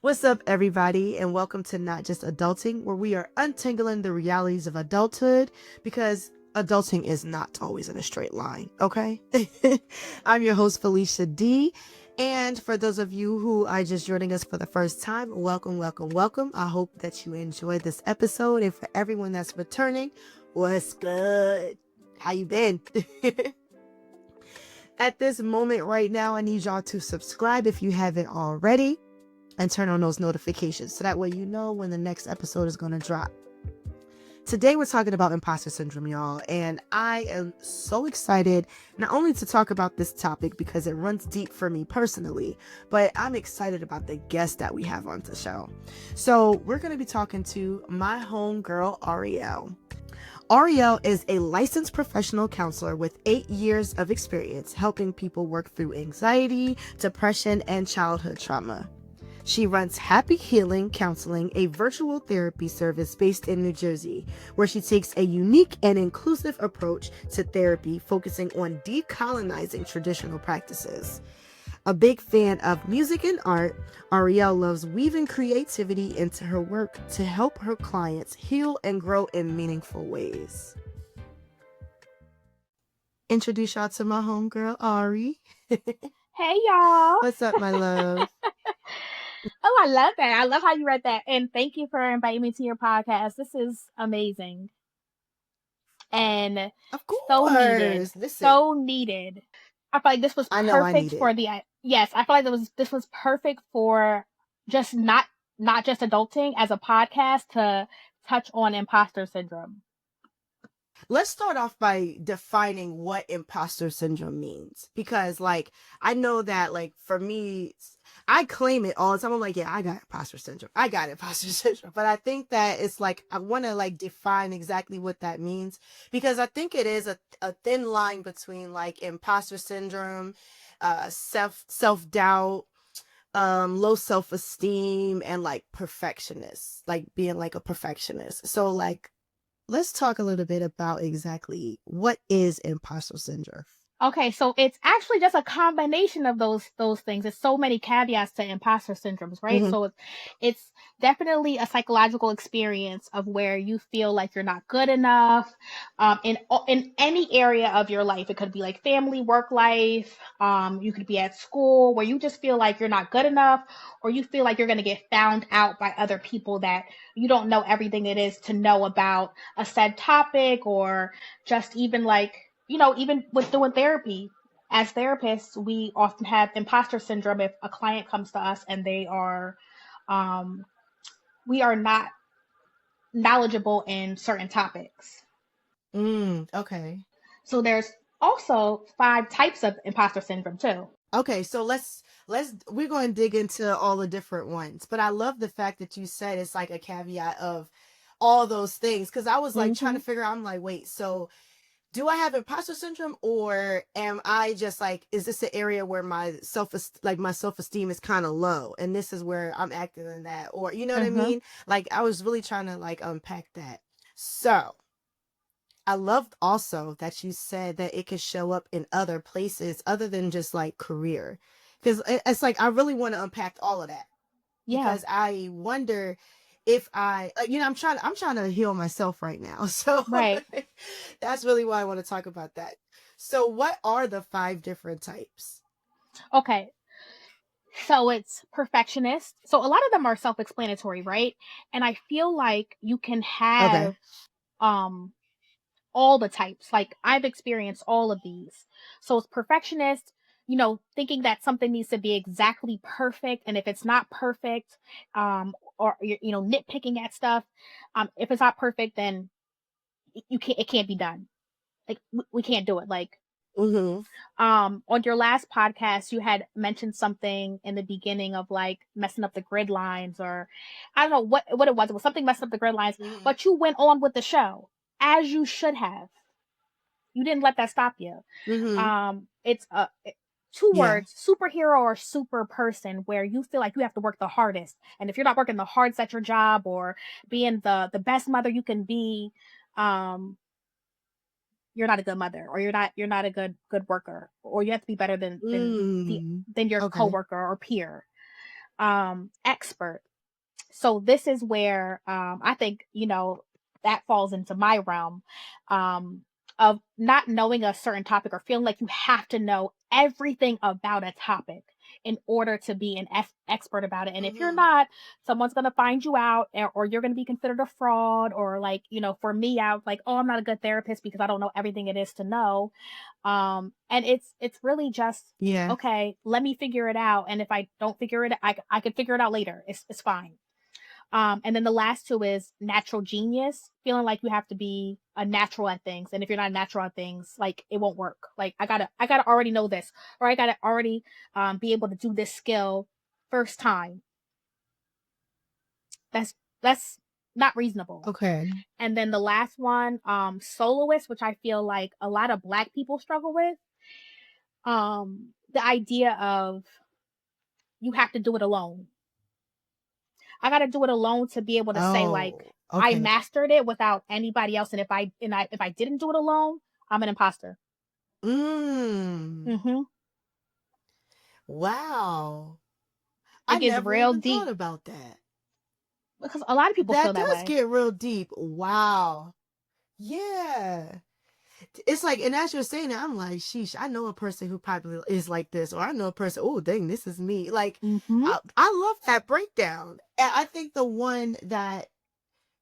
What's up, everybody, and welcome to Not Just Adulting, where we are untangling the realities of adulthood because adulting is not always in a straight line, okay? I'm your host, Felicia D. And for those of you who are just joining us for the first time, welcome, welcome, welcome. I hope that you enjoyed this episode. And for everyone that's returning, what's good? How you been? At this moment right now, I need y'all to subscribe if you haven't already and turn on those notifications so that way you know when the next episode is going to drop. Today we're talking about imposter syndrome, y'all, and I am so excited not only to talk about this topic because it runs deep for me personally, but I'm excited about the guest that we have on the show. So we're going to be talking to my homegirl, Arielle. Arielle is a licensed professional counselor with 8 years of experience helping people work through anxiety, depression, and childhood trauma. She runs Happy Healing Counseling, a virtual therapy service based in New Jersey, where she takes a unique and inclusive approach to therapy, focusing on decolonizing traditional practices. A big fan of music and art, Arielle loves weaving creativity into her work to help her clients heal and grow in meaningful ways. Introduce y'all to my homegirl, Ari. Hey y'all. What's up, my love? Oh, I love that. I love how you read that. And thank you for inviting me to your podcast. This is amazing. And Of so needed. course. Listen, So needed. I feel like this was I know I perfect need for it. the yes, I feel like this was perfect for just not just adulting as a podcast to touch on imposter syndrome. Let's start off by defining what imposter syndrome means. Because, like, I know that, like, for me, I claim it all the time. I'm like, yeah, I got imposter syndrome. I got imposter syndrome. But I think that it's like, I want to, like, define exactly what that means. Because I think it is a thin line between, like, imposter syndrome, self-doubt, low self-esteem, and, like, perfectionist. Like, being, like, a perfectionist. So, like, let's talk a little bit about exactly what is imposter syndrome. Okay, so it's actually just a combination of those things. There's so many caveats to imposter syndromes, right? Mm-hmm. So it's definitely a psychological experience of where you feel like you're not good enough, in any area of your life. It could be like family, work life. You could be at school where you just feel like you're not good enough, or you feel like you're going to get found out by other people that you don't know everything it is to know about a said topic, or just even like even with doing therapy, as therapists, we often have imposter syndrome if a client comes to us and um, we are not knowledgeable in certain topics. Okay. So there's also 5 types of imposter syndrome too. Okay, so let's we're going to dig into all the different ones. But I love the fact that you said it's like a caveat of all those things because I was like trying Mm-hmm. to figure out, I'm like, wait, so do I have imposter syndrome or am I just like, is this an area where my self-esteem is kind of low and this is where I'm acting in that, or you know what I Mm-hmm. mean? Like I was really trying to like unpack that. So I loved also that you said that it could show up in other places other than just like career. Because it's like, I really want to unpack all of that Yeah. because I wonder if I'm trying to heal myself right now. So Right. that's really why I want to talk about that. So what are the 5 different types? Okay. So it's perfectionist. So a lot of them are self-explanatory, right? And I feel like you can Okay. have um all the types. Like I've experienced all of these. So it's perfectionist, thinking that something needs to be exactly perfect. And if it's not perfect, or nitpicking at stuff, if it's not perfect, then it can't be done. Like we can't do it. Like, Mm-hmm. on your last podcast, you had mentioned something in the beginning of like messing up the grid lines, or I don't know what it was. It was something messing up the grid lines, Mm-hmm. but you went on with the show as you should have. You didn't let that stop you. Mm-hmm. It's two Yeah. words: superhero or super person, where you feel like you have to work the hardest, and if you're not working the hardest at your job or being the best mother you can be, um, you're not a good mother, or you're not a good worker, or you have to be better than Mm. than your Okay. coworker or peer. expert. So this is where I think, that falls into my realm, um, of not knowing a certain topic or feeling like you have to know everything about a topic in order to be an expert about it. And if you're Mm-hmm. not, someone's going to find you out, or you're going to be considered a fraud, or like, for me, I was like, oh, I'm not a good therapist because I don't know everything it is to know. And it's really just, Yeah. okay, let me figure it out. And if I don't figure it, I could figure it out later. It's fine. And then the last two is natural genius, feeling like you have to be a natural at things. And if you're not natural at things, like it won't work. Like I gotta already know this, or I gotta already be able to do this skill first time. That's not reasonable. Okay. And then the last one, soloist, which I feel like a lot of Black people struggle with. The idea of you have to do it alone. I gotta do it alone to be able to say like Oh, I okay. mastered it without anybody else. And if I didn't do it alone, I'm an imposter. Mm. Hmm. Wow. It I gets never real even thought deep about that. because a lot of people feel That that does way. get real deep. Wow. Yeah. It's like, and as you're saying it, I'm like, sheesh, I know a person who probably is like this, or I know a person, oh, dang, this is me. Like, Hmm. I love that breakdown. And I think the one that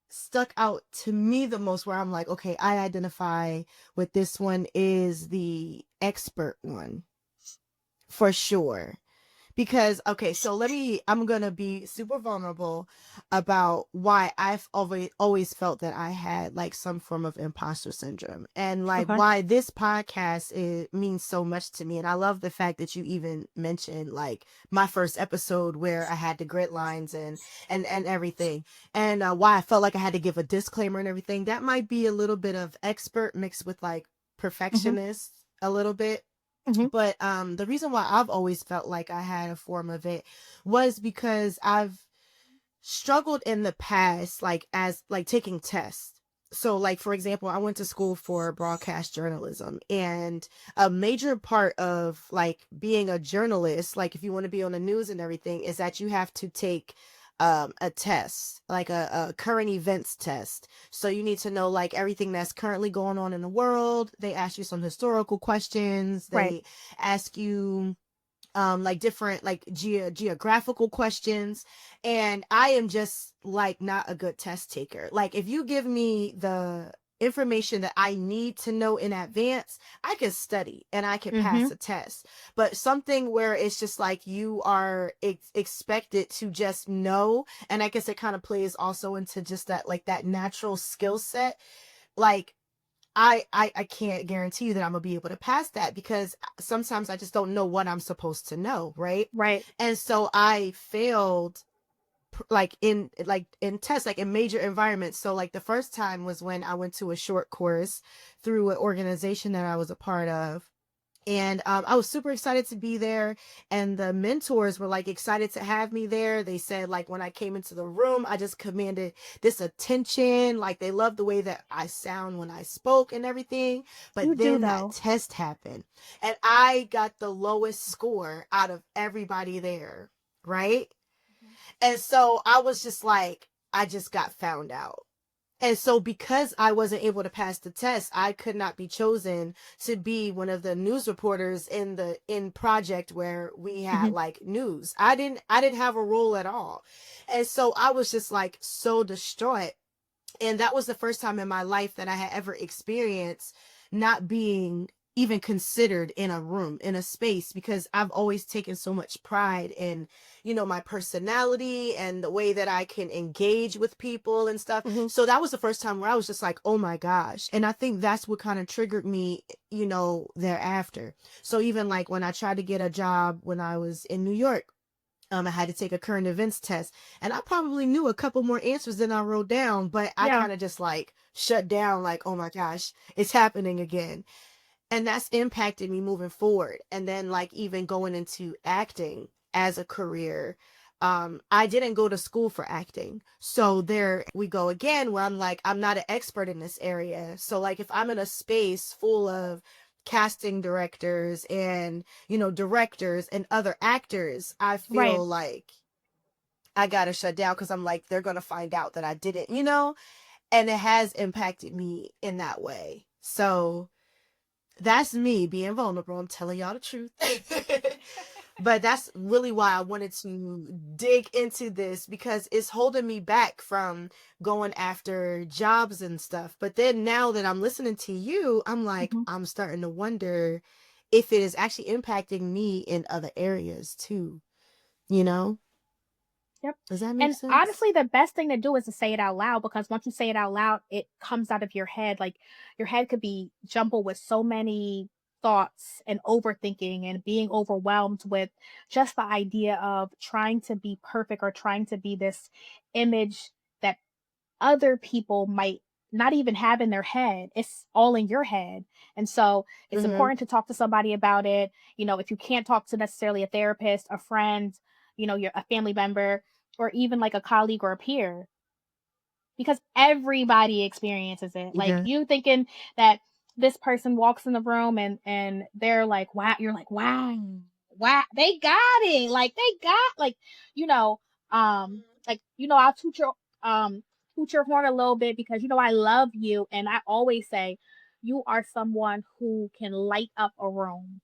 stuck out to me the most, where I'm like, okay, I identify with this one, is the expert one for sure. Because, okay, so I'm gonna be super vulnerable about why I've always felt that I had like some form of imposter syndrome, and like Okay. why this podcast means so much to me. And I love the fact that you even mentioned like my first episode where I had the grid lines and everything, and why I felt like I had to give a disclaimer and everything. That might be a little bit of expert mixed with like Hmm. perfectionist a little bit. Hmm. But the reason why I've always felt like I had a form of it was because I've struggled in the past, like as like taking tests. So like for example, I went to school for broadcast journalism, and a major part of like being a journalist, like if you want to be on the news and everything, is that you have to take a test, like a current events test. So you need to know like everything that's currently going on in the world. They ask you some historical questions. Right. They ask you like different like geographical questions, and I am just like not a good test taker. Like if you give me the information that I need to know in advance, I can study and I can Hmm. pass a test. But something where it's just like you are expected to just know, and I guess it kind of plays also into just that like that natural skill set. Like I can't guarantee you that I'm gonna be able to pass that, because sometimes I just don't know what I'm supposed to know, right? Right. And so I failed like in tests, like in major environments. So like the first time was when I went to a short course through an organization that I was a part of, and I was super excited to be there, and the mentors were like excited to have me there. They said like when I came into the room, I just commanded this attention, like they loved the way that I sound when I spoke and everything. You But do then that though. test happened, and I got the lowest score out of everybody there, right? And so I was just like, I just got found out. And so because I wasn't able to pass the test, I could not be chosen to be one of the news reporters in the in project where we had Hmm. like news. I didn't have a role at all. And so I was just like so distraught. And that was the first time in my life that I had ever experienced not being even considered in a room, in a space, because I've always taken so much pride in, my personality and the way that I can engage with people and stuff. Hmm. So that was the first time where I was just like, oh my gosh. And I think that's what kind of triggered me, thereafter. So even like when I tried to get a job when I was in New York, I had to take a current events test, and I probably knew a couple more answers than I wrote down, but I Yeah. kind of just like shut down, like, oh my gosh, it's happening again. And that's impacted me moving forward. And then, like, even going into acting as a career, I didn't go to school for acting. So there we go again, where I'm like, I'm not an expert in this area. So, like, if I'm in a space full of casting directors and directors and other actors, I Right. feel like I gotta shut down because I'm like, they're gonna find out that I didn't, you know? And it has impacted me in that way. So that's me being vulnerable. I'm telling y'all the truth. But that's really why I wanted to dig into this, because it's holding me back from going after jobs and stuff. But then now that I'm listening to you, I'm like, Mm-hmm. I'm starting to wonder if it is actually impacting me in other areas too, you know? Yep. Does that make And sense? honestly, the best thing to do is to say it out loud, because once you say it out loud, it comes out of your head. Like your head could be jumbled with so many thoughts and overthinking and being overwhelmed with just the idea of trying to be perfect or trying to be this image that other people might not even have in their head. It's all in your head. And so it's Mm-hmm. important to talk to somebody about it. If you can't talk to necessarily a therapist, a friend, a family member, or even like a colleague or a peer, because everybody experiences it. Like Yeah. you thinking that this person walks in the room and they're like, wow, you're like, wow, wow, they got it. Like they got you know, I'll toot your horn a little bit because I love you. And I always say you are someone who can light up a room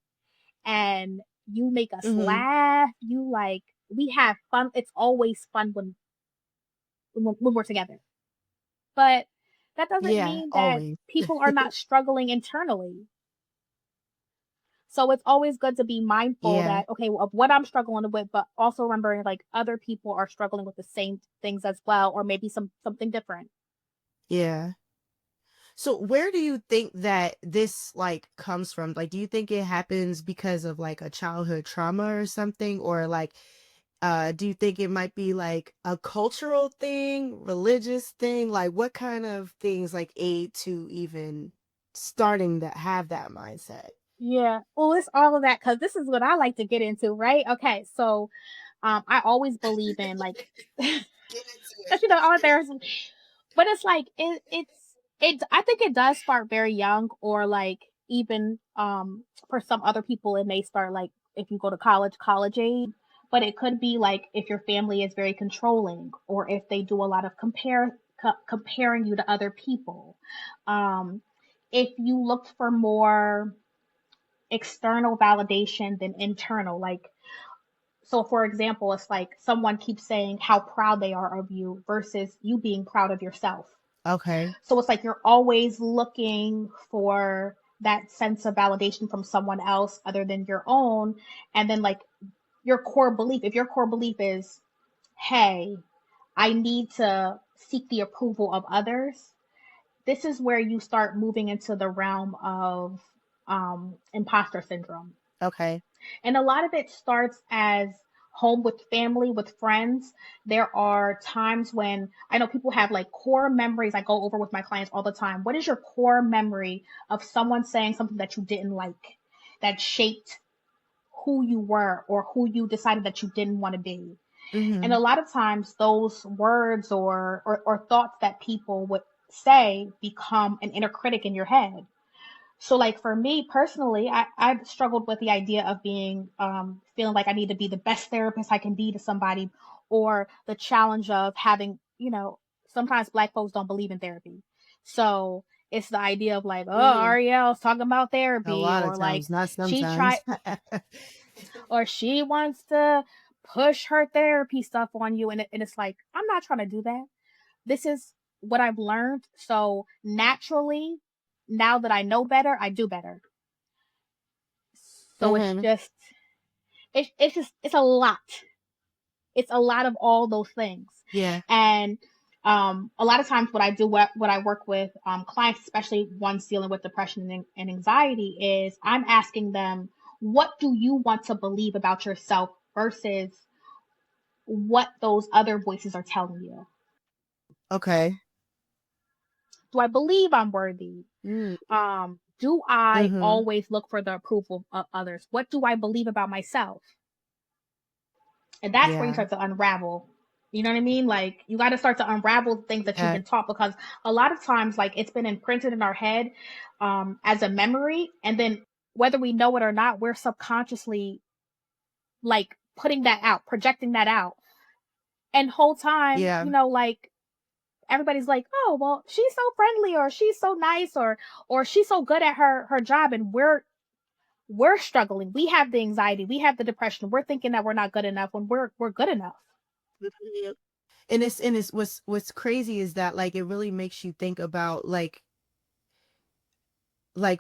and you make us Mm-hmm. laugh. We have fun. It's always fun when we're together. But that doesn't Yeah, mean that always. people are not struggling internally. So it's always good to be mindful Yeah. that, okay, of what I'm struggling with, but also remembering like other people are struggling with the same things as well, or maybe something different. Yeah. So where do you think that this like comes from? Like, do you think it happens because of like a childhood trauma or something? Or like, do you think it might be like a cultural thing, religious thing? Like what kind of things like aid to even starting to have that mindset? Yeah. Well, it's all of that because this is what I like to get into, right? Okay. So I always believe in like, because Get into all there's, it. but it's like, I think it does start very young, or like even, for some other people, it may start like if you go to college age, but it could be like if your family is very controlling, or if they do a lot of comparing you to other people. Um, if you look for more external validation than internal, like, so for example, it's like someone keeps saying how proud they are of you versus you being proud of yourself. Okay. So it's like you're always looking for that sense of validation from someone else other than your own. And then like if your core belief is, hey, I need to seek the approval of others, this is where you start moving into the realm of imposter syndrome. Okay. And a lot of it starts as home with family, with friends. There are times when I know people have like core memories I go over with my clients all the time. What is your core memory of someone saying something that you didn't like, that shaped who you were or who you decided that you didn't want to be? And Mm-hmm. a lot of times those words or thoughts that people would say become an inner critic in your head. So like for me personally, I've struggled with the idea of being feeling like I need to be the best therapist I can be to somebody, or the challenge of having, sometimes black folks don't believe in therapy. So it's the idea of like, oh, Mm-hmm. Arielle's talking about A therapy, lot of or like times, not she tried, sometimes. or she wants to push her therapy stuff on you. And it's like, I'm not trying to do that. This is what I've learned. So naturally, now that I know better, I do better. So Mm-hmm. it's a lot. It's a lot of all those things. Yeah. And a lot of times what I work with clients, especially ones dealing with depression and anxiety, is I'm asking them, what do you want to believe about yourself versus what those other voices are telling you? Okay. Do I believe I'm worthy? Mm. Do I Mm-hmm. always look for the approval of others? What do I believe about myself? And that's where you Yeah. start to unravel. You know what I mean? Like you got to start to unravel things that you've Yeah. been taught, because a lot of times, like it's been imprinted in our head as a memory, and then whether we know it or not, we're subconsciously like putting that out, projecting that out. And whole time, Yeah. like everybody's like, "Oh, well, she's so friendly or she's so nice or she's so good at her job," and we're struggling. We have the anxiety, we have the depression. We're thinking that we're not good enough when we're good enough. And it's what's crazy is that like it really makes you think about like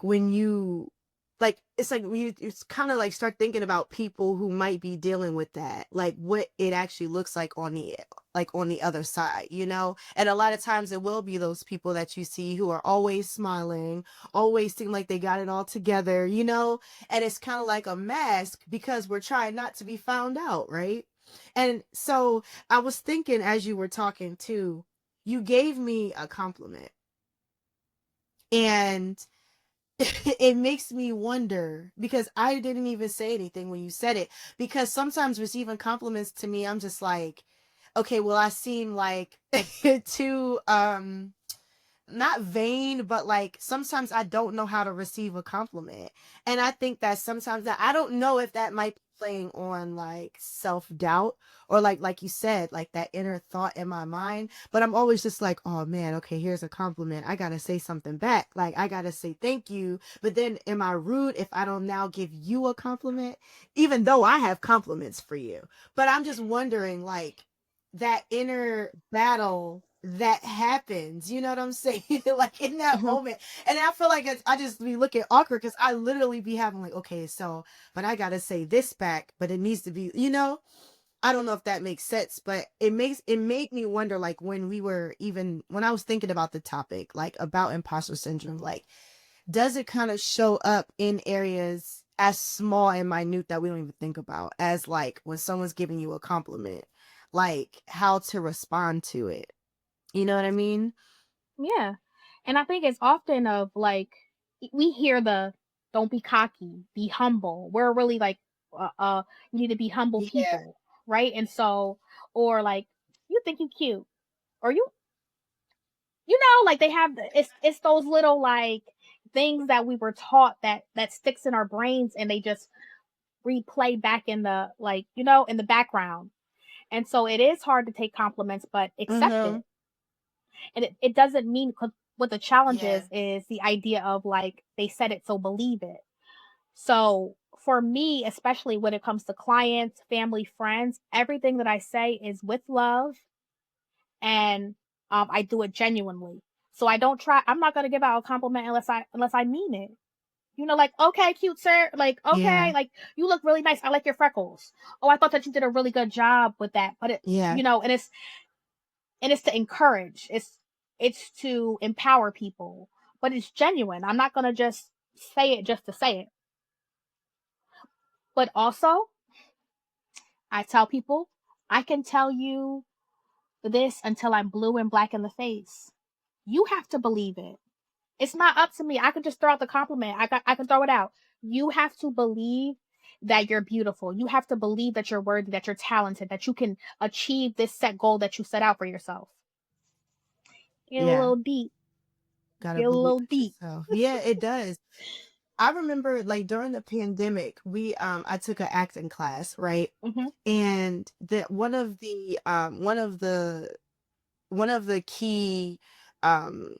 when you like it's like when you it's kind of like start thinking about people who might be dealing with that, like what it actually looks like on the other side, you know. And a lot of times it will be those people that you see who are always smiling, always seem like they got it all together, you know. And it's kind of like a mask because we're trying not to be found out, right? And so I was thinking as you were talking too, you gave me a compliment, and it makes me wonder because I didn't even say anything when you said it. Because sometimes receiving compliments to me, I'm just like, okay, well, I seem like too not vain, but like sometimes I don't know how to receive a compliment. And I think that sometimes that I don't know if that might be playing on like self-doubt or like you said, like that inner thought in my mind. But I'm always just like, oh man, okay, here's a compliment. I gotta say something back. Like I gotta say thank you. But then am I rude if I don't now give you a compliment? Even though I have compliments for you. But I'm just wondering, like, that inner battle that happens, you know what I'm saying? Like in that Mhm. moment. And I feel like I just be looking awkward because I literally be having like, okay, so, but I got to say this back, but it needs to be, you know, I don't know if that makes sense, but it made me wonder, like when I was thinking about the topic, like about imposter syndrome, like, does it kind of show up in areas as small and minute that we don't even think about, as like when someone's giving you a compliment, like how to respond to it? You know what I mean? Yeah. And I think it's often of like we hear the don't be cocky, be humble. We're really like you need to be humble Yeah. people, right? And so or like you think you cute or like they have it's those little like things that we were taught that sticks in our brains and they just replay back in the like, in the background. And so it is hard to take compliments, but accept Mm-hmm. it. And it doesn't mean 'cause what the challenge Yeah. is the idea of like they said it, so believe it. So for me, especially when it comes to clients, family, friends, everything that I say is with love and I do it genuinely. So I'm not gonna give out a compliment unless I mean it. Like, okay, cute sir, like, okay, Yeah. like you look really nice. I like your freckles. Oh, I thought that you did a really good job with that. But Yeah. and it's to encourage. It's to empower people, but it's genuine. I'm not gonna just say it just to say it. But also, I tell people I can tell you this until I'm blue and black in the face. You have to believe it. It's not up to me. I can just throw out the compliment. I can throw it out. You have to believe that you're beautiful. You have to believe that you're worthy, that you're talented, that you can achieve this set goal that you set out for yourself. Get a Yeah. little deep. Gotta Get a believe little it deep. yourself. Yeah, it does. I remember like during the pandemic, I took an acting class, right? Hmm. And that one of the key um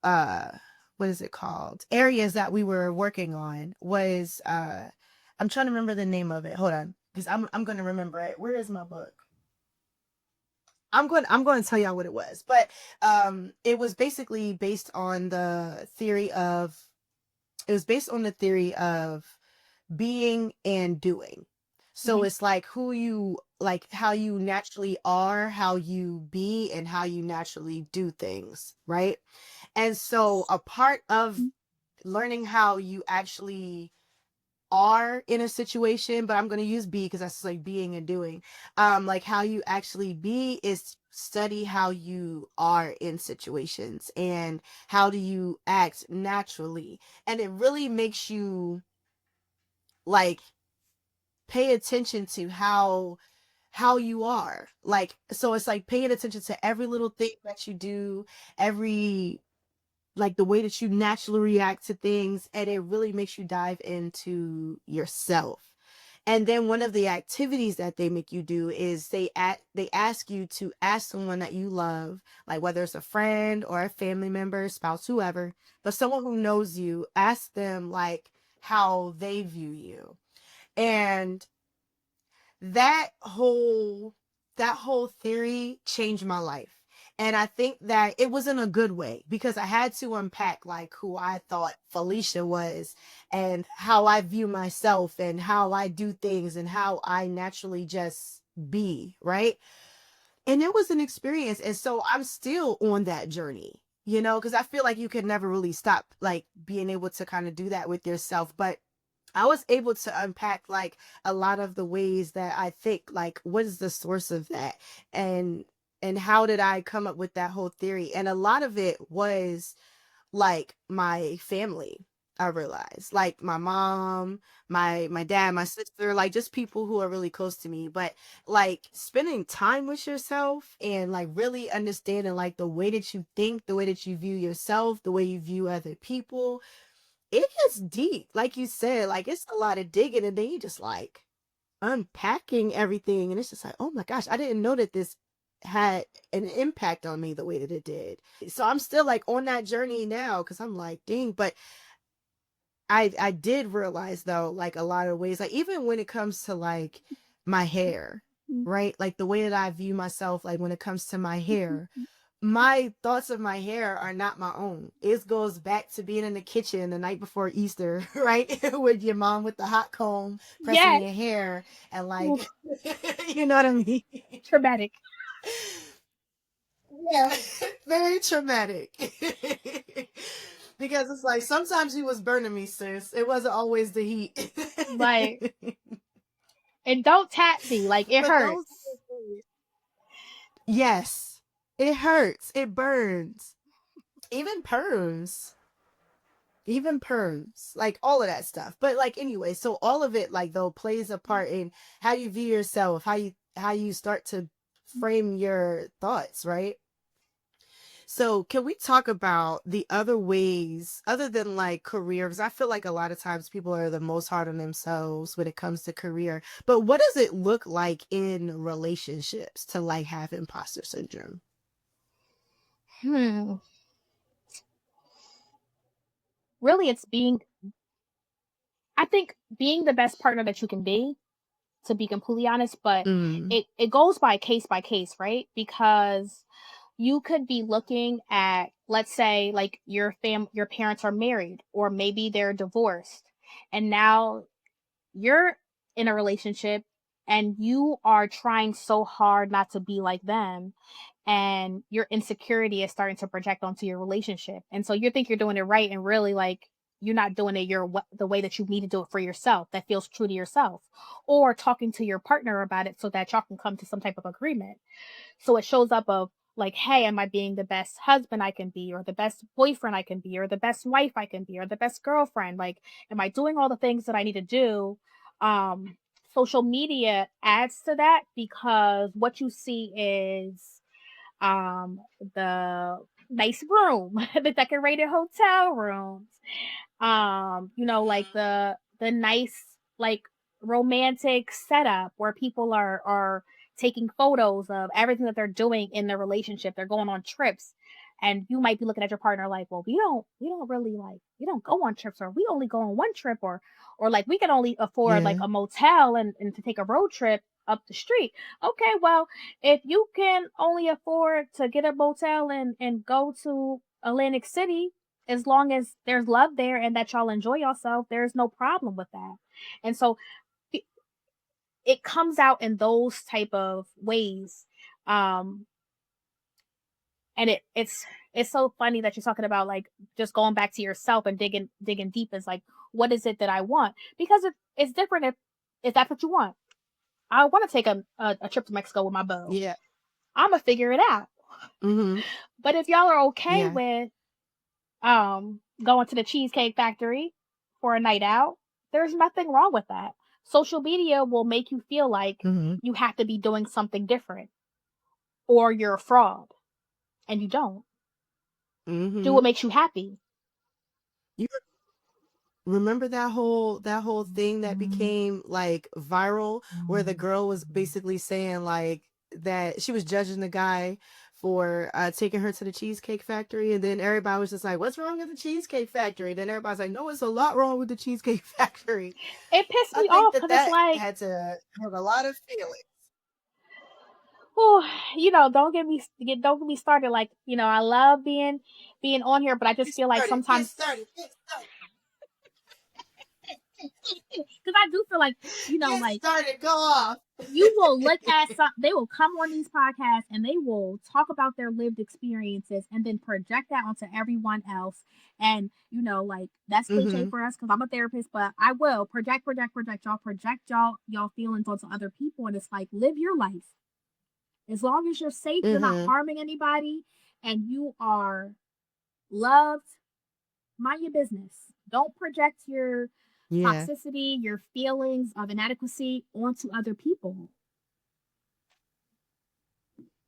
uh what is it called, areas that we were working on was I'm trying to remember the name of it. Hold on, because I'm going to remember it. Where is my book? I'm going to tell y'all what it was. But it was basically based on the theory of it was based on the theory of being and doing. So Hmm. it's like who you like, how you naturally are, how you be, and how you naturally do things, right? And so a part of learning how you actually are in a situation, but I'm going to use be because that's like being and doing. Like how you actually be is study how you are in situations and how do you act naturally. And it really makes you like pay attention to how you are. Like so it's like paying attention to every little thing that you do, every like the way that you naturally react to things, and it really makes you dive into yourself. And then one of the activities that they make you do is they ask you to ask someone that you love, like whether it's a friend or a family member, spouse, whoever, but someone who knows you, ask them like how they view you. And that whole theory changed my life. And I think that it was in a good way because I had to unpack like who I thought Felicia was and how I view myself and how I do things and how I naturally just be, right? And it was an experience. And so I'm still on that journey, you know, because I feel like you can never really stop like being able to kind of do that with yourself. But I was able to unpack like a lot of the ways that I think, like, what is the source of that? And how did I come up with that whole theory? And a lot of it was like my family. I realized like my mom, my dad, my sister, like just people who are really close to me. But like spending time with yourself and like really understanding like the way that you think, the way that you view yourself, the way you view other people, it gets deep. Like you said, like it's a lot of digging, and then you just like unpacking everything, and it's just like, oh my gosh, I didn't know that this had an impact on me the way that it did. So I'm still like on that journey now because I'm like, dang, but I did realize though, like a lot of ways, like even when it comes to like my hair, right? Like the way that I view myself, like when it comes to my hair, my thoughts of my hair are not my own. It goes back to being in the kitchen the night before Easter, right? With your mom with the hot comb pressing Yes. your hair and like, Oof, you know what I mean? traumatic. Yeah, very traumatic. Because it's like sometimes he was burning me, sis. It wasn't always the heat. Like, and don't tap me. Like, it But those, hurts. yes, it hurts. It burns. Even perms. Even perms. Like all of that stuff. But like anyway, so all of it like though plays a part in how you view yourself, how you start to frame your thoughts, right? So, can we talk about the other ways other than like career? Because I feel like a lot of times people are the most hard on themselves when it comes to career. But what does it look like in relationships to like have imposter syndrome? Hmm. Really, I think being the best partner that you can be, to be completely honest, but Mm, it goes by case, right? Because you could be looking at, let's say, like your parents are married, or maybe they're divorced, and now you're in a relationship and you are trying so hard not to be like them, and your insecurity is starting to project onto your relationship, and so you think you're doing it right, and really like you're not doing it the way that you need to do it for yourself, that feels true to yourself, or talking to your partner about it so that y'all can come to some type of agreement. So it shows up of like, hey, am I being the best husband I can be, or the best boyfriend I can be, or the best wife I can be, or the best girlfriend? Like, am I doing all the things that I need to do? Um, Social media adds to that because what you see is the nice room, the decorated hotel rooms, like the nice, like, romantic setup where people are taking photos of everything that they're doing in their relationship. They're going on trips, and you might be looking at your partner like, well, we don't really, like, we don't go on trips, or we only go on one trip, or like we can only afford like yeah. a motel and to take a road trip up the street. Okay, well, if you can only afford to get a motel and go to Atlantic City, as long as there's love there and that y'all enjoy yourself, there's no problem with that. And so it it comes out in those type of ways. Um, and it's so funny that you're talking about like just going back to yourself and digging deep is like, what is it that I want? Because it's different if that's what you want. I want to take a trip to Mexico with my beau. Yeah. I'm gonna figure it out. Mm-hmm. But if y'all are okay Yeah. with going to the Cheesecake Factory for a night out, there's nothing wrong with that. Social media will make you feel like Mm-hmm. you have to be doing something different, or you're a fraud, and you don't. Do Mm-hmm. what makes you happy. You remember that whole thing that became like viral, where the girl was basically saying like that she was judging the guy for taking her to the Cheesecake Factory, and then everybody was just like, what's wrong with the Cheesecake Factory? Then everybody's like, no, it's a lot wrong with the Cheesecake Factory. It pissed I me think off that because it's that like, had to hurt a lot of feelings. oh, don't get me started. Like, I love being on here, but I just feel like Get sometimes, started, get started, because I do feel like, get like started, go off. you will look at they will come on these podcasts and they will talk about their lived experiences and then project that onto everyone else. And, like that's cliche Mm-hmm. for us because I'm a therapist, but I will project y'all feelings onto other people. And it's like, live your life. As long as you're safe, you're not Mm-hmm. harming anybody, and you are loved, mind your business. Don't project your Yeah. toxicity, your feelings of inadequacy onto other people.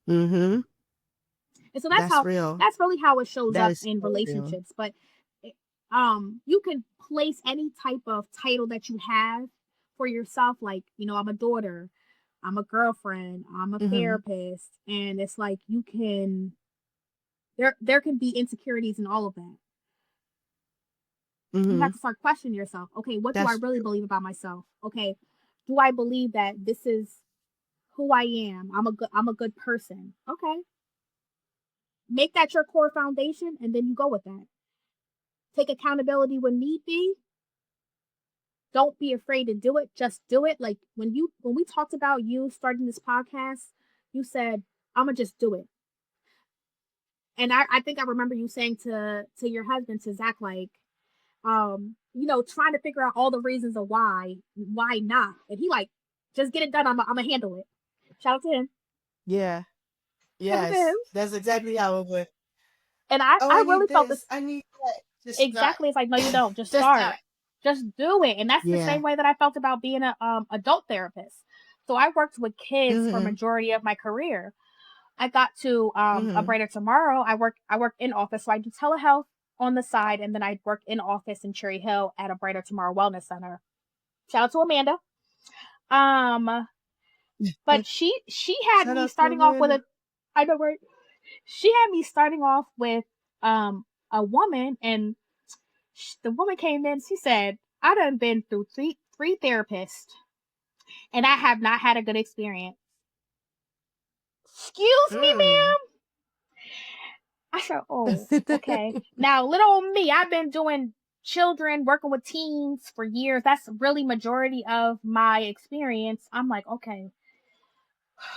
Mm-hmm. And so That's real. that's really how it shows That up is in so real. relationships. But you can place any type of title that you have for yourself, like, I'm a daughter, I'm a girlfriend, I'm a Mm-hmm. therapist, and it's like you can there can be insecurities in all of that. You Mm-hmm. have to start questioning yourself. Okay, what do I That's really true. believe about myself? Okay, do I believe that this is who I am? I'm a good person. Okay. Make that your core foundation and then you go with that. Take accountability when need be. Don't be afraid to do it. Just do it. Like when we talked about you starting this podcast, you said, I'm gonna just do it. And I think I remember you saying to your husband, to Zach, like, trying to figure out all the reasons of why not. And he like, just get it done. I'm gonna handle it. Shout out to him. Yeah. Shout out to him. Yes. That's exactly how it would. And I Oh, I I need really felt this this. I need that. Just start. exactly. It's like, no, you don't. Just Just start. start. Just do it. And that's the Yeah. same way that I felt about being a adult therapist. So I worked with kids for Mm-hmm. majority of my career. I got to a Mm-hmm. brighter tomorrow. I work in office, so I do telehealth on the side, and then I work in office in Cherry Hill at a Brighter Tomorrow Wellness Center. Shout out to Amanda. Um, but she had Shout me out to starting off with Amanda. a I know, right? She had me starting off with a woman, and the woman came in. She said, "I done been through three therapists, and I have not had a good experience." Excuse me, Mm. ma'am. I said, "Oh, okay." Now, little old me, I've been doing children, working with teens for years. That's really majority of my experience. I'm like, okay,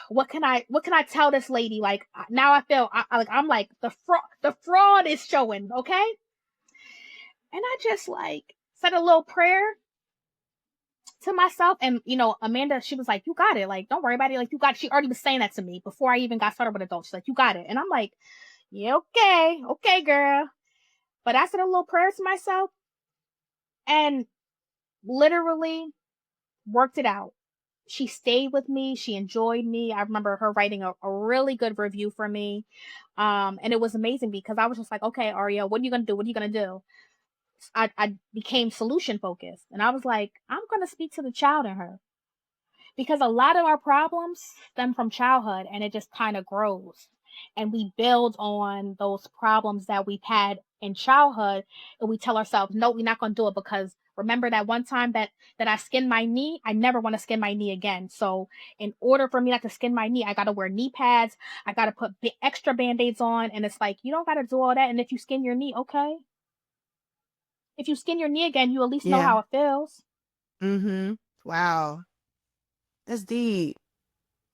what can I tell this lady? Like now, I feel I'm like the fraud is showing. Okay, and I just like said a little prayer to myself, and Amanda, she was like, "You got it. Like, don't worry about it. Like, you got it." She already was saying that to me before I even got started with adults. She's like, "You got it," and I'm like, "Yeah, okay, okay, girl." But I said a little prayer to myself and literally worked it out. She stayed with me. She enjoyed me. I remember her writing a really good review for me. And it was amazing because I was just like, okay, Arielle, what are you going to do? What are you going to do? I became solution focused. And I was like, I'm going to speak to the child in her because a lot of our problems stem from childhood and it just kind of grows. And we build on those problems that we've had in childhood and we tell ourselves, no, we're not going to do it because remember that one time that I skinned my knee? I never want to skin my knee again. So in order for me not to skin my knee, I got to wear knee pads. I got to put extra band-aids on. And it's like, you don't got to do all that. And if you skin your knee, okay. If you skin your knee again, you at least know Yeah. how it feels. Mm-hmm. Wow. That's deep.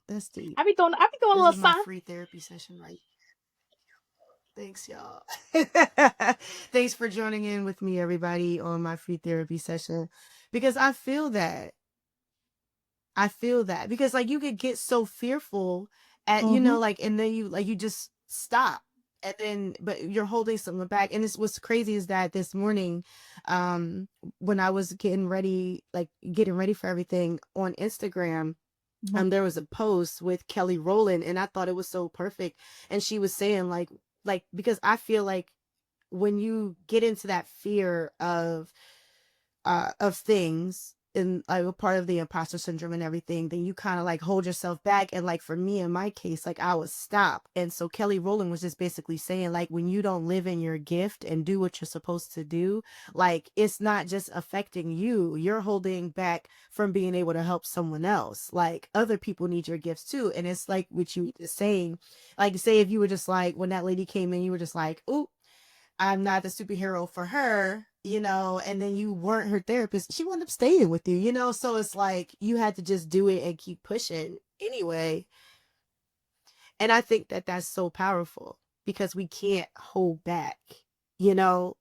That's deep. I be doing a This little is my something. free therapy session, right? Thanks, y'all. Thanks for joining in with me, everybody, on my free therapy session. Because I feel that. I feel that. Because like you could get so fearful at, Mm-hmm. like, and then you just stop. And then but you're holding something back. And this what's crazy is that this morning, um, when I was getting ready for everything on Instagram, there was a post with Kelly Rowland, and I thought it was so perfect. And she was saying like because I feel like when you get into that fear of of things in like a part of the imposter syndrome and everything, then you kind of like hold yourself back. And like for me in my case, like I would stop. And so Kelly Rowland was just basically saying like when you don't live in your gift and do what you're supposed to do, like it's not just affecting you, you're holding back from being able to help someone else. Like other people need your gifts too. And it's like what you were saying, like say if you were just like when that lady came in, you were just like, "Ooh, I'm not the superhero for her," and then you weren't her therapist, she wound up staying with you. So it's like you had to just do it and keep pushing anyway. And I think that that's so powerful because we can't hold back, you know,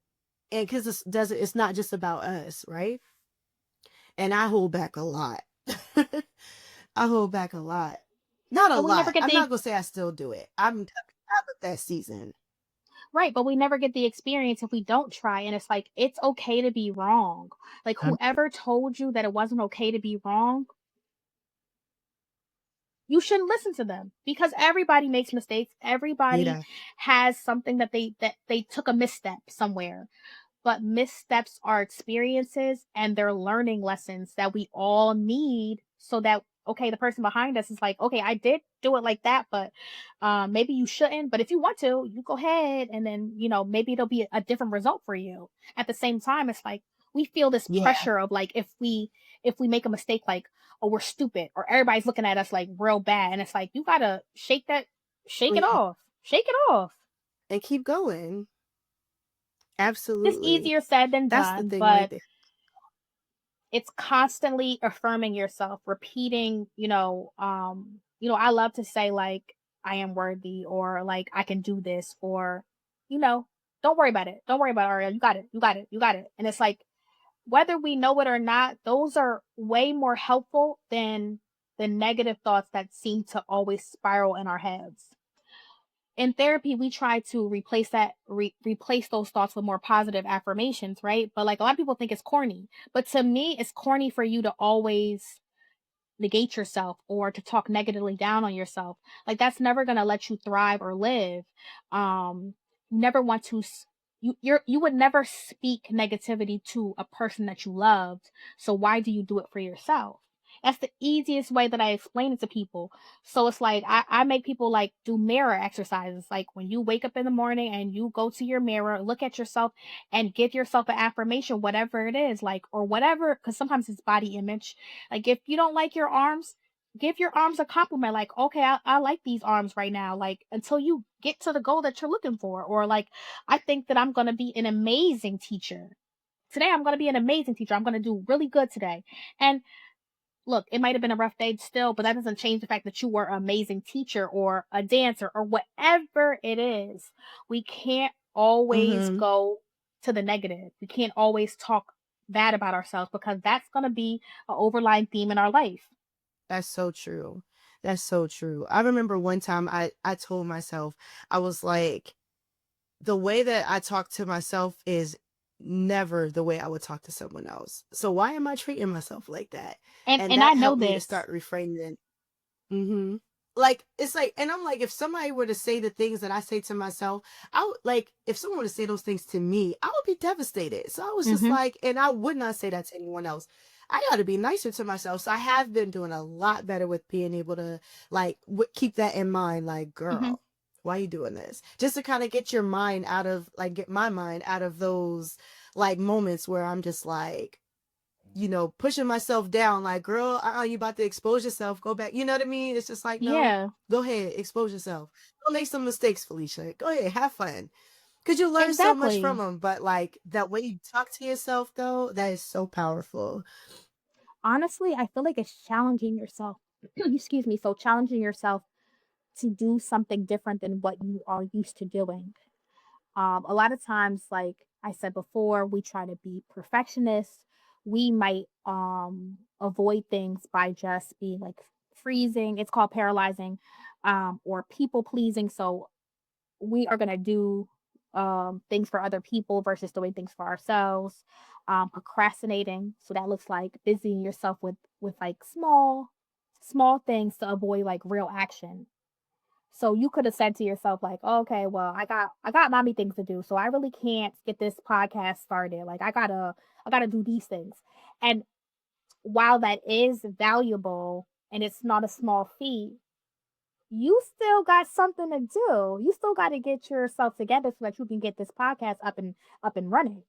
and because it's not just about us, right? And I hold back a lot. I hold back a lot. Not a But we never lot. get I'm not the gonna say I still do it. I'm out of that season. right, but we never get the experience if we don't try. And it's like it's okay to be wrong. Like Um, whoever told you that it wasn't okay to be wrong, you shouldn't listen to them because everybody makes mistakes. Everybody yeah, has something that they took a misstep somewhere. But missteps are experiences and they're learning lessons that we all need so that okay, the person behind us is like, okay, I did do it like that, but maybe you shouldn't. But if you want to, you go ahead, and then maybe it'll be a different result for you. At the same time, it's like we feel this yeah. pressure of like if we make a mistake, like oh we're stupid, or everybody's looking at us like real bad, and it's like you gotta shake it Yeah. off, shake it off. And keep going. It's Absolutely. easier said than That's the done, thing right but there. it's constantly affirming yourself, repeating, I love to say like I am worthy, or like I can do this, or you know, don't worry about it. Don't worry about it, Ariel. You got it. You got it. You got it. And it's like whether we know it or not, those are way more helpful than the negative thoughts that seem to always spiral in our heads. In therapy, we try to replace those thoughts with more positive affirmations, right? But like a lot of people think it's corny. But to me, it's corny for you to always negate yourself or to talk negatively down on yourself. Like that's never going to let you thrive or live. You never want to you would never speak negativity to a person that you loved. So why do you do it for yourself? That's the easiest way that I explain it to people. So it's like I make people like do mirror exercises. Like when you wake up in the morning and you go to your mirror, look at yourself and give yourself an affirmation, whatever it is, like or whatever, because sometimes it's body image. Like if you don't like your arms, give your arms a compliment. Like, okay, I like these arms right now. Like until you get to the goal that you're looking for. Or like, I think that I'm gonna be an amazing teacher. Today I'm gonna be an amazing teacher. I'm gonna do really good today. And look, it might have been a rough day still, but that doesn't change the fact that you were an amazing teacher or a dancer or whatever it is. We can't always Mm-hmm. go to the negative. We can't always talk bad about ourselves because that's going to be an overlying theme in our life. That's so true. That's so true. I remember one time I told myself, I was like, the way that I talk to myself is never the way I would talk to someone else. So why am I treating myself like that? And And and I that know helped me to this. start reframing. Mhm. Like, it's like, and I'm like, if somebody were to say the things that I say to myself, I would like, if someone were to say those things to me, I would be devastated. So I was just Mhm. like, and I would not say that to anyone else. I got to be nicer to myself. So I have been doing a lot better with being able to like keep that in mind. Like, Mhm. girl, why are you doing this? Just to kind of get your mind out of like, get my mind out of those like moments where I'm just like, pushing myself down, like, girl, you about to expose yourself. Go back. You know what I mean? It's just like, no, Yeah, go ahead, expose yourself. Don't make some mistakes, Felicia. Go ahead, have fun. Because you learn so much from exactly. them. But, like, that way you talk to yourself, though, that is so powerful. Honestly, I feel like it's challenging yourself. Excuse me. So challenging yourself to do something different than what you are used to doing. A lot of times, like I said before, we try to be perfectionists. We might avoid things by just being like freezing. It's called paralyzing, or people pleasing. So we are gonna do things for other people versus doing things for ourselves. Procrastinating. So that looks like busying yourself with like small things to avoid like real action. So you could have said to yourself, like, okay, well, I got mommy things to do, so I really can't get this podcast started. Like, I gotta do these things. And while that is valuable and it's not a small feat, you still got something to do. You still got to get yourself together so that you can get this podcast up and running.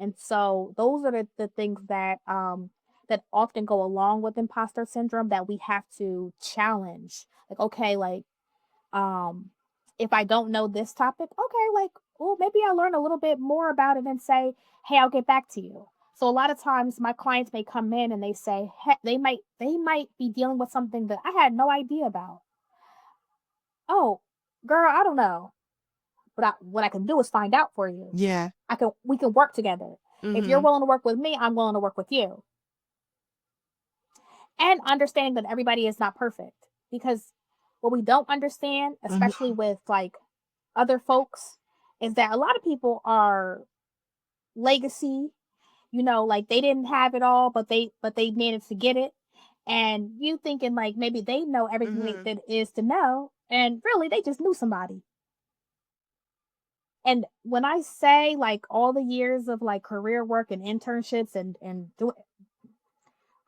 And so those are the things that often go along with imposter syndrome that we have to challenge. Like, okay, like, um if I don't know this topic, okay, like, well, maybe I'll learn a little bit more about it and say, hey, I'll get back to you. So a lot of times my clients may come in and they say, hey, they might be dealing with something that I had no idea about. Oh, girl, I don't know. But what I can do is find out for you. Yeah. We can work together. If you're Mm-hmm. willing to work with me, I'm willing to work with you. And understanding that everybody is not perfect. Because what we don't understand, especially Mm-hmm. with like other folks, is that a lot of people are legacy, like they didn't have it all, but they managed to get it. And you thinking like maybe they know everything Mm-hmm. that is to know, and really they just knew somebody. And when I say like all the years of like career work and internships and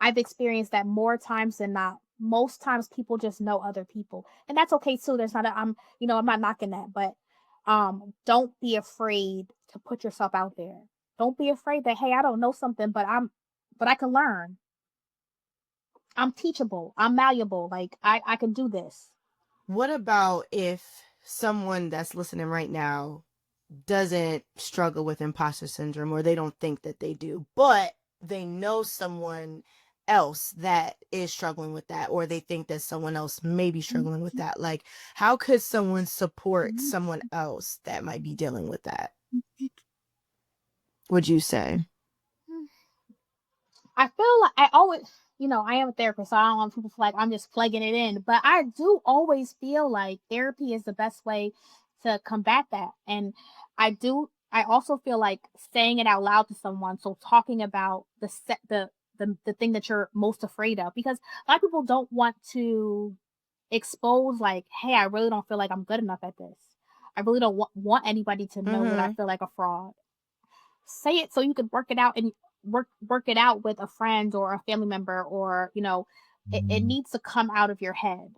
I've experienced that more times than not. Most times people just know other people. And that's okay too. There's not a, I'm not knocking that, but don't be afraid to put yourself out there. Don't be afraid that, hey, I don't know something, but I can learn. I'm teachable. I'm malleable. Like I can do this. What about if someone that's listening right now doesn't struggle with imposter syndrome, or they don't think that they do, but they know someone else that is struggling with that, or they think that someone else may be struggling with that? Like, how could someone support someone else that might be dealing with that, would you say? I feel like I always, I am a therapist, so I don't want people to feel like I'm just plugging it in. But I do always feel like therapy is the best way to combat that. And I also feel like saying it out loud to someone. So talking about the thing that you're most afraid of, because a lot of people don't want to expose like, hey, I really don't feel like I'm good enough at this. I really don't want anybody to know that I Mm-hmm. feel like a fraud. Say it so you could work it out and work it out with a friend or a family member, or it needs to come out of your head.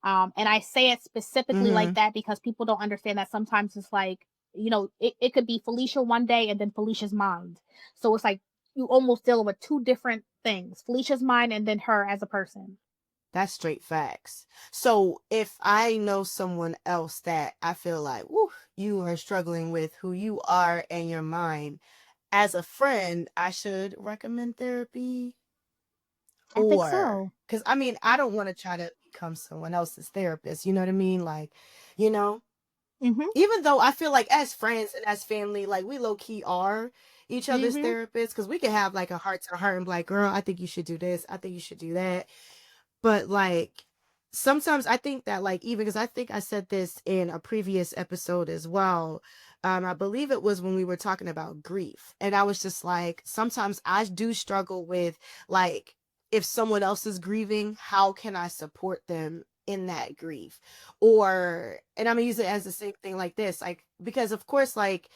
And I say it specifically like Mm-hmm. that because people don't understand that sometimes it's like, it could be Felicia one day and then Felicia's mind. So it's like you almost dealing with two different things, Felicia's mind and then her as a person. That's straight facts. So if I know someone else that I feel like, woo, you are struggling with who you are and your mind, as a friend, I should recommend therapy. I think Or, so. because I mean, I don't want to try to become someone else's therapist. You know what I mean? Like, you know, Mhm. even though I feel like as friends and as family, like we low key are each other's Mhm. therapists, because we can have like a heart to heart and be like, girl, I think you should do this. I think you should do that. But like sometimes I think that, like, even because I think I said this in a previous episode as well. I believe it was when we were talking about grief. And I was just like, sometimes I do struggle with, like, if someone else is grieving, how can I support them in that grief? Or, and I'm gonna use it as the same thing like this, like, because of course, like,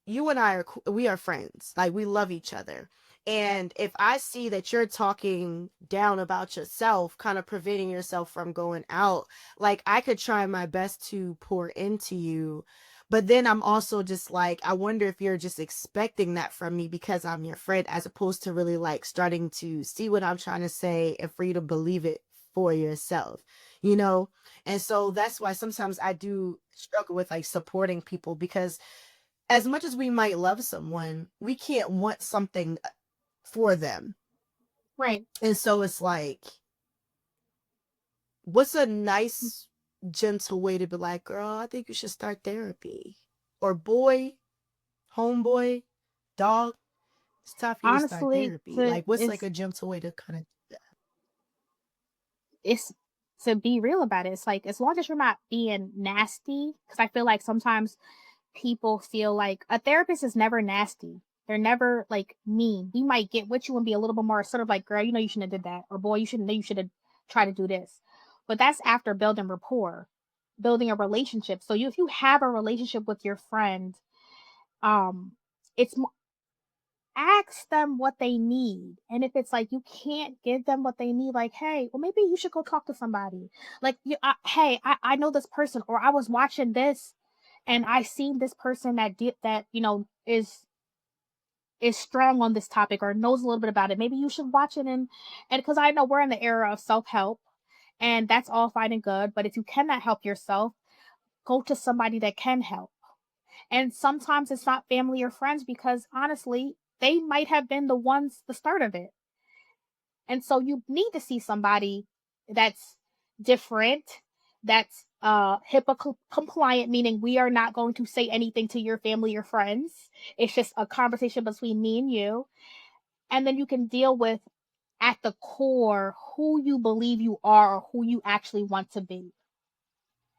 you and I are we are friends. Like, we love each other. And if I see that you're talking down about yourself, kind of preventing yourself from going out, like, I could try my best to pour into you. But then I'm also just like, I wonder if you're just expecting that from me because I'm your friend, as opposed to really like starting to see what I'm trying to say and for you to believe it for yourself, you know? And so that's why sometimes I do struggle with like supporting people, because as much as we might love someone, we can't want something for them. Right. And so it's like, what's a nice, gentle way to be like, girl, I think you should start therapy? Or boy, homeboy, dog, it's time for you to start Honestly, therapy. to Like, what's like is a gentle way to kind of it's to be real about it. It's like as long as you're not being nasty, because I feel like sometimes people feel like a therapist is never nasty. They're never like mean. We might get with you and be a little bit more sort of like, girl, you shouldn't have did that, or boy, you should have tried to do this. but that's after building rapport, building a relationship. So if you have a relationship with your friend, um, it's ask them what they need. And if it's like you can't give them what they need, like, hey, well, maybe you should go talk to somebody. Like, hey, I know this person, or I was watching this and I seen this person that did that, is strong on this topic or knows a little bit about it. Maybe you should watch it, and because I know we're in the era of self-help, and that's all fine and good. But if you cannot help yourself, go to somebody that can help. And sometimes it's not family or friends because honestly, they might have been the start of it. And so you need to see somebody that's different, that's HIPAA compliant, meaning we are not going to say anything to your family or friends. It's just a conversation between me and you. And then you can deal with at the core who you believe you are or who you actually want to be.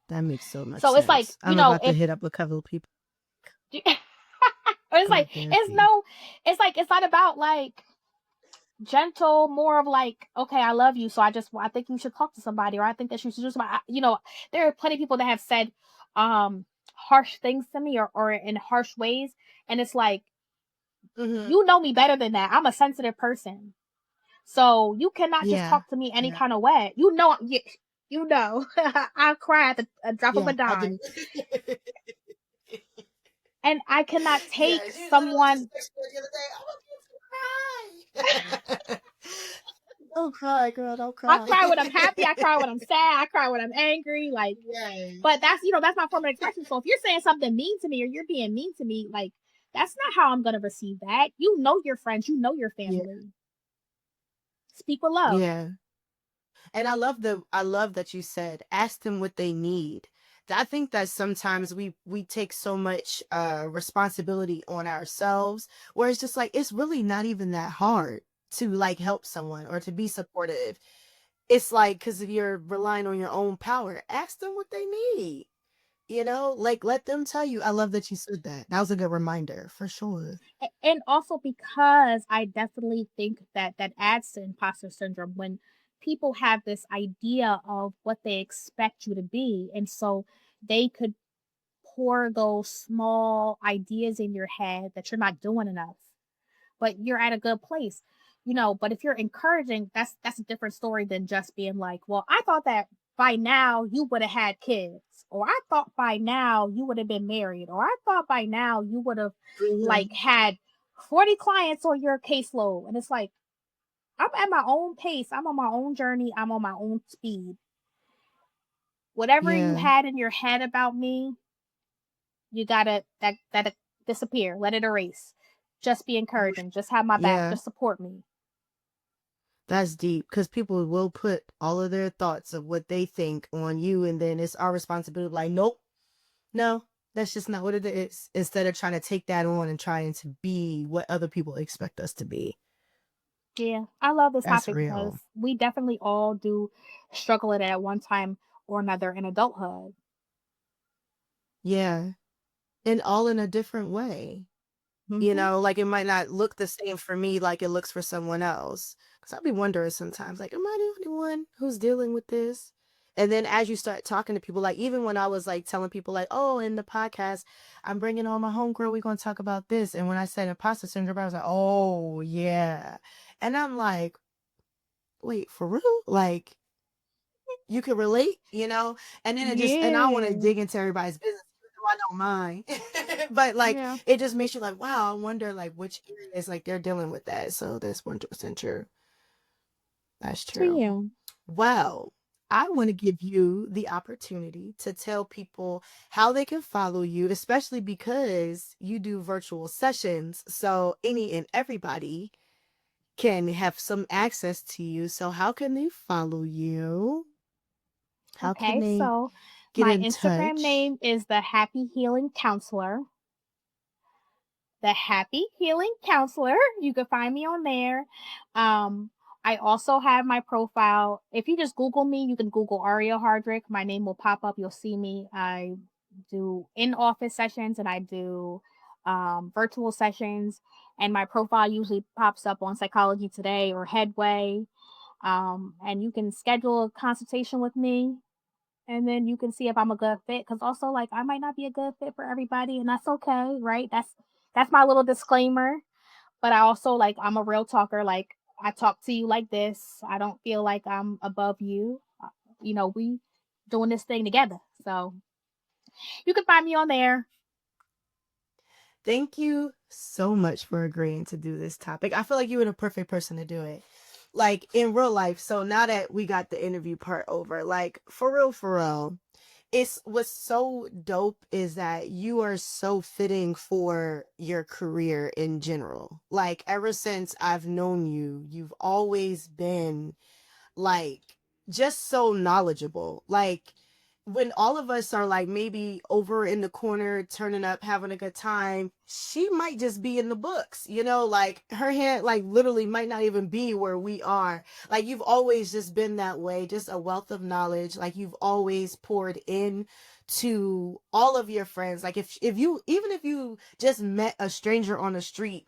That makes so much So it's like, sense. I'm about to hit up a couple of people. it's Go like therapy. it's not about like gentle, more of like, okay, I love you, so I think you should talk to somebody, or I think that you should do somebody. There are plenty of people that have said harsh things to me, or in harsh ways, and it's like, Mm-hmm. you know me better than that. I'm a sensitive person, so you cannot just Yeah. talk to me any Yeah. kind of way. I cry at the drop of Yeah. a I've been. dime, and I cannot Yeah. take She literally just someone. texted me the other day. I'm about to cry. Don't cry, girl. Don't I cry. cry when I'm happy. I cry when I'm sad. I cry when I'm angry. Like, but Yes. that's my form of expression. So if you're saying something mean to me or you're being mean to me, like, that's not how I'm gonna receive that. You know your friends, you know your Yeah. family. Speak with love. Yeah. And I love that you said ask them what they need. I think that sometimes we take so much responsibility on ourselves where it's just like it's really not even that hard to like help someone or to be supportive. It's like because if you're relying on your own power, ask them what they need. Like let them tell you. I love that you said that. That was a good reminder for sure. And also because I definitely think that that adds to imposter syndrome when people have this idea of what they expect you to be, and so they could pour those small ideas in your head that you're not doing enough, but you're at a good place. But if you're encouraging, that's a different story than just being like, well, I thought that by now you would have had kids, or I thought by now you would have been married, or I thought by now you would have like Mhm. had 40 clients on your caseload. And it's like, I'm at my own pace, I'm on my own journey, I'm on my own speed. Whatever you Yeah. had in your head about me, you gotta that disappear, let it erase. Just be encouraging, just have my back, Yeah. just support me. That's deep because people will put all of their thoughts of what they think on you, and then it's our responsibility. Like, nope, no, that's just not what it is. Instead of trying to take that on and trying to be what other people expect us to be. Yeah, I love this That's topic because real. we definitely all do struggle with it at one time or another in adulthood. Yeah. And all in a different way. Hmm. Like it might not look the same for me like it looks for someone else. Because I'll be wondering sometimes, like, am I the only one who's dealing with this? And then as you start talking to people, like even when I was like telling people, like, oh, in the podcast, I'm bringing on my homegirl, we're going to talk about this. And when I said imposter syndrome, I was like, oh, yeah. And I'm like, wait, for real? Like, you can relate, And then and I don't want to Yeah. dig into everybody's business, even though I don't mind. But like, Yeah. it just makes you like, wow, I wonder like which areas like they're dealing with that. So that's 100% true. That's So true. yeah. Well, I want to give you the opportunity to tell people how they can follow you, especially because you do virtual sessions. So any and everybody can have some access to you. So how can they follow you? How can Okay, they so get my in Instagram touch? name is the Happy Healing Counselor. The Happy Healing Counselor. You can find me on there. Um, I also have my profile. If you just Google me, you can Google Arielle Hardrick. My name will pop up. You'll see me. I do in office sessions and I do virtual sessions. And my profile usually pops up on Psychology Today or Headway. And you can schedule a consultation with me, and then you can see if I'm a good fit. Because also, like, I might not be a good fit for everybody, and that's okay, right? That's my little disclaimer. But I also, like, I'm a real talker. Like, I talk to you like this. I don't feel like I'm above you. We doing this thing together. So you can find me on there. Thank you so much for agreeing to do this topic. I feel like you were the perfect person to do it. Like in real life. So now that we got the interview part over, like for real, it's what's so dope is that you are so fitting for your career in general. Like ever since I've known you, you've always been like just so knowledgeable. Like when all of us are like maybe over in the corner turning up having a good time, she might just be in the books, like her head like literally might not even be where we are. Like you've always just been that way, just a wealth of knowledge. Like you've always poured in to all of your friends. Like if you, even if you just met a stranger on the street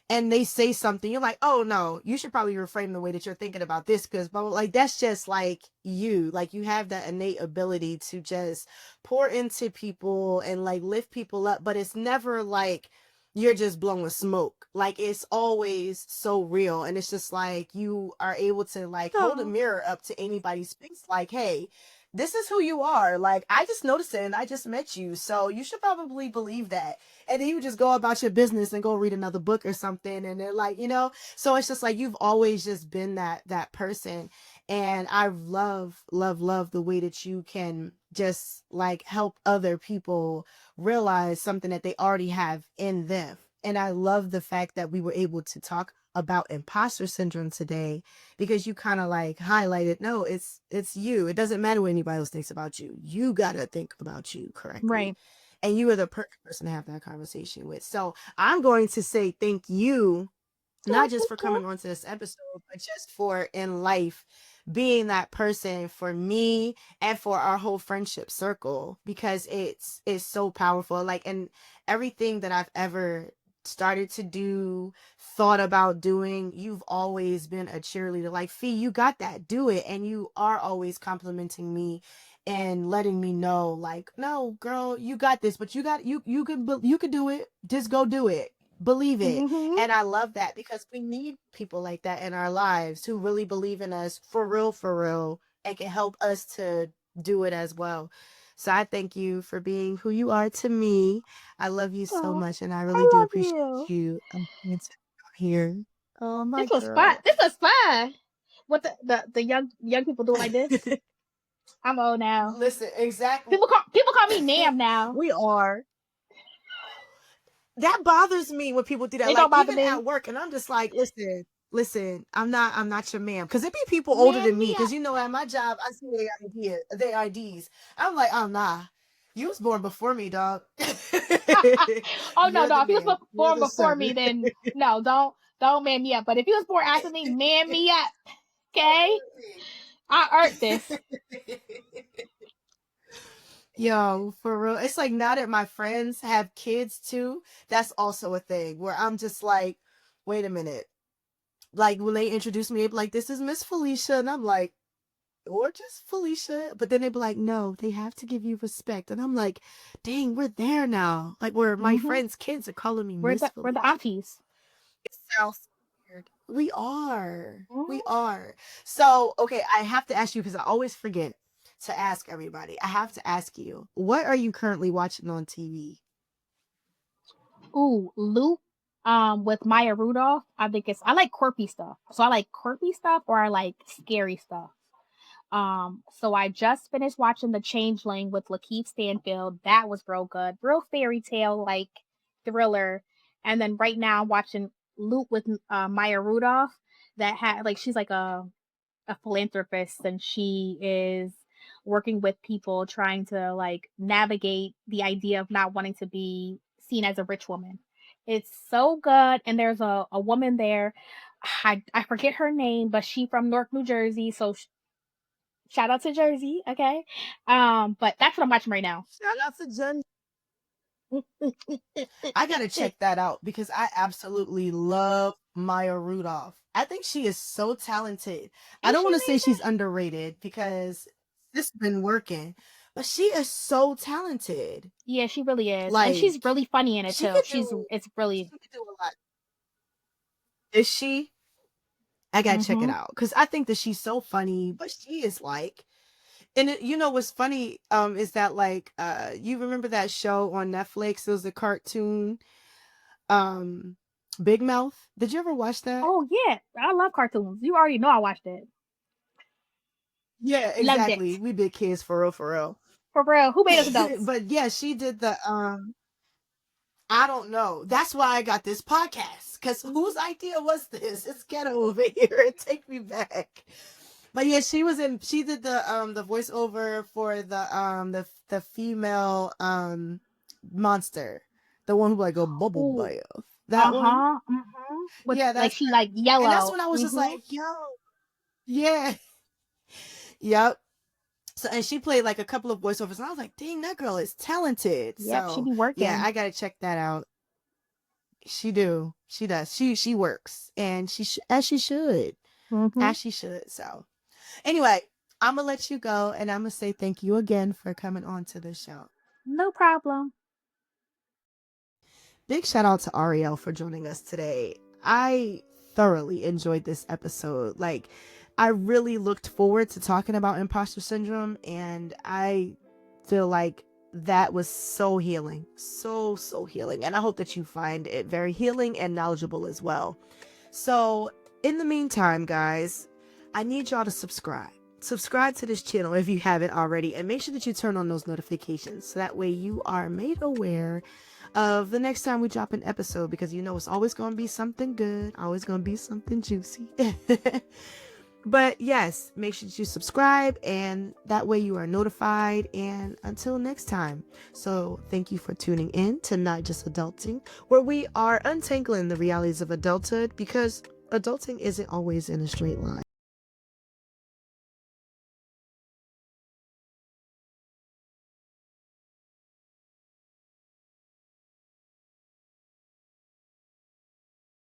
and they say something, you're like, oh no, you should probably reframe the way that you're thinking about this, because but like that's just like you. Like you have that innate ability to just pour into people and like lift people up, but it's never like you're just blowing smoke. Like it's always so real, and it's just like you are able to like hold a mirror up to anybody's face, like, hey, this is who you are. Like I just noticed it and I just met you, so you should probably believe that. And then you just go about your business and go read another book or something, and they're like, so it's just like you've always just been that person. And I love the way that you can just like help other people realize something that they already have in them. And I love the fact that we were able to talk about imposter syndrome today, because you kind of like highlighted, no, it's you. It doesn't matter what anybody else thinks about you. You got to think about you correctly. Right. And you are the perfect person to have that conversation with. So I'm going to say thank you, not just for coming onto this episode, but just for in life being that person for me and for our whole friendship circle, because it's so powerful. Like, and everything that I've ever started to do, thought about doing, you've always been a cheerleader. Like, Fee, you got that, do it. And you are always complimenting me and letting me know, like, no girl, you got this, but you could do it, just go do it, believe it. Mm-hmm. And I love that, because we need people like that in our lives who really believe in us for real, and can help us to do it as well. So I thank you for being who you are to me. I love you so Oh, much, and I really I do love appreciate you. you here. Oh my This was fun. girl. This was fun. What the young people do like this? I'm old now. Listen, exactly. People call me ma'am now. We are. That bothers me when people do that. It Like don't bother even me. at work, and I'm just like, listen, I'm not your ma'am. Because it be people older Man than me. me Because up. at my job, I see their IDs. I'm like, oh nah, you was born before me, dog. Oh no, You're no. the If you was man. You're born the before son. me, then no, don't man me up. But if you was born after me, man me up. Okay? I earned this. Yo, for real. It's like now that my friends have kids too, that's also a thing where I'm just like, wait a minute. Like when they introduce me, they be like, this is Miss Felicia. And I'm like, or just Felicia. But then they be like, no, they have to give you respect. And I'm like, dang, we're there now. Like where my Mm-hmm. friends' kids are calling me We're Miss the Felicia. aunties. It sounds so weird. We are. We Mm-hmm. are. So, okay, I have to ask you, because I always forget to ask everybody. I have to ask you, what are you currently watching on TV? Ooh, Luke. With Maya Rudolph. I like quirky stuff. So I like quirky stuff, or I like scary stuff. So I just finished watching The Changeling with Lakeith Stanfield. That was real good. Real fairy tale like thriller. And then right now I'm watching Loot with Maya Rudolph. That had like she's like a philanthropist, and she is working with people trying to like navigate the idea of not wanting to be seen as a rich woman. It's so good. And there's a woman there. I forget her name, but she from Newark, New Jersey. So shout out to Jersey, okay? But that's what I'm watching right now. Shout out to Jen. I gotta check that out, because I absolutely love Maya Rudolph. I think she is so talented. I Is don't she want to say she's amazing? underrated because this has been working, but she is so talented. Yeah, she really is, and she's Like really funny in it she too. could She's do it's she really. could do a lot. Is she? I gotta check it Mhm. out because I think that she's so funny, but she is like, and you know what's funny is that like you remember that show on Netflix? It was a cartoon, um, Big Mouth. Did you ever watch that? Oh yeah, I love cartoons. You already know I watched it. Yeah, Loved exactly. it. We big kids for real, for real. For real. Who made us adults? But yeah, she did the I don't know. That's why I got this podcast. Cause whose Mhm. idea was this? It's ghetto over here. Take me back. But yeah, she did the voiceover for the female monster. The one who like go bubble Ooh. bath. That one? Uh-huh. Mhm. With Yeah, like that's she her. like And that's yellow. when I was just Mhm. like, yo, yeah. Yep. So and she played like a couple of voiceovers, and I was like, "Dang, that girl is talented." Yep, she So be yeah, working. I gotta check that out. She do, she does. She works, and as she should, Mhm. as she should. So anyway, I'm gonna let you go, and I'm gonna say thank you again for coming on to the show. No problem. Big shout out to Arielle for joining us today. I thoroughly enjoyed this episode. Like, I really looked forward to talking about imposter syndrome, and I feel like that was so healing. So healing. And I hope that you find it very healing and knowledgeable as well. So, in the meantime, guys, I need y'all to subscribe. Subscribe to this channel if you haven't already, and make sure that you turn on those notifications so that way you are made aware of the next time we drop an episode, because you know it's always going to be something good, always going to be something juicy. But yes, make sure that you subscribe, and that way you are notified. And until next time, so thank you for tuning in to Not Just Adulting, where we are untangling the realities of adulthood, because adulting isn't always in a straight line.